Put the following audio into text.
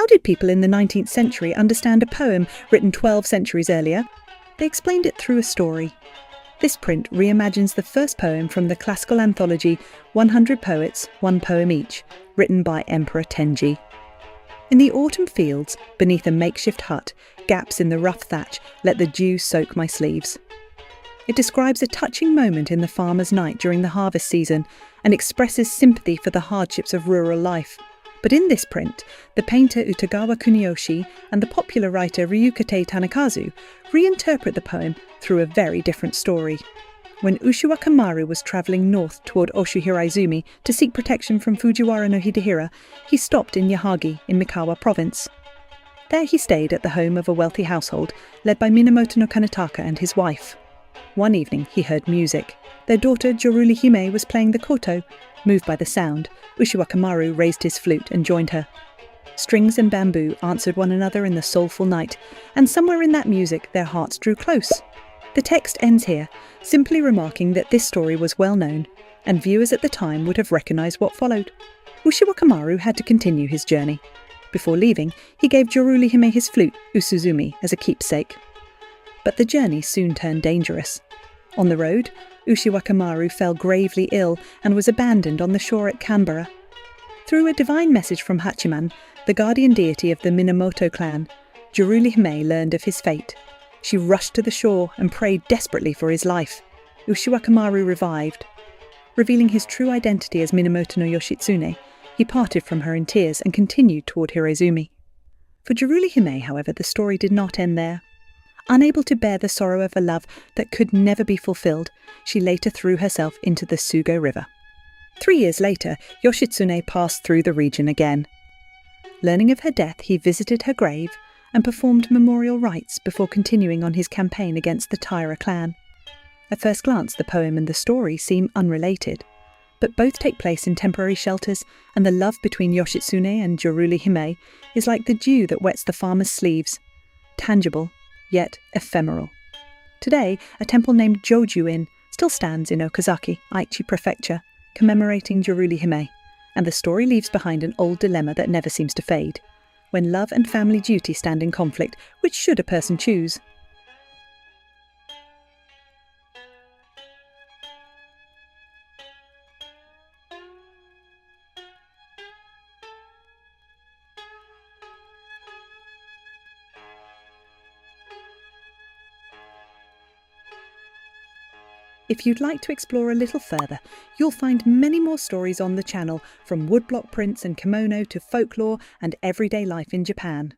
How did people in the 19th century understand a poem written 12 centuries earlier? They explained it through a story. This print reimagines the first poem from the classical anthology 100 Poets, One Poem Each, written by Emperor Tenji. In the autumn fields, beneath a makeshift hut, gaps in the rough thatch let the dew soak my sleeves. It describes a touching moment in the farmer's night during the harvest season and expresses sympathy for the hardships of rural life. But in this print, the painter Utagawa Kuniyoshi and the popular writer Ryukite Tanikazu reinterpret the poem through a very different story. When Ushiwakamaru was travelling north toward Oshu-Hiraizumi to seek protection from Fujiwara no Hidehira, he stopped in Yahagi in Mikawa province. There he stayed at the home of a wealthy household led by Minamoto no Kanetaka and his wife. One evening he heard music. Their daughter Jōruri-hime was playing the koto. Moved by the sound, Ushiwakamaru raised his flute and joined her. Strings and bamboo answered one another in the soulful night, and somewhere in that music their hearts drew close. The text ends here, simply remarking that this story was well known, and viewers at the time would have recognised what followed. Ushiwakamaru had to continue his journey. Before leaving, he gave Jōruri-hime his flute, Usuzumi, as a keepsake. But the journey soon turned dangerous. On the road, Ushiwakamaru fell gravely ill and was abandoned on the shore at Canberra. Through a divine message from Hachiman, the guardian deity of the Minamoto clan, Jōruri-hime learned of his fate. She rushed to the shore and prayed desperately for his life. Ushiwakamaru revived. Revealing his true identity as Minamoto no Yoshitsune, he parted from her in tears and continued toward Hiraizumi. For Jōruri-hime, however, the story did not end there. Unable to bear the sorrow of a love that could never be fulfilled, she later threw herself into the Sugo River. 3 years later, Yoshitsune passed through the region again. Learning of her death, he visited her grave and performed memorial rites before continuing on his campaign against the Taira clan. At first glance, the poem and the story seem unrelated, but both take place in temporary shelters, and the love between Yoshitsune and Jōruri-hime is like the dew that wets the farmer's sleeves, tangible, yet ephemeral. Today, a temple named Joju-in still stands in Okazaki, Aichi Prefecture, commemorating Jōruri-hime, and the story leaves behind an old dilemma that never seems to fade. When love and family duty stand in conflict, which should a person choose? If you'd like to explore a little further, you'll find many more stories on the channel, from woodblock prints and kimono to folklore and everyday life in Japan.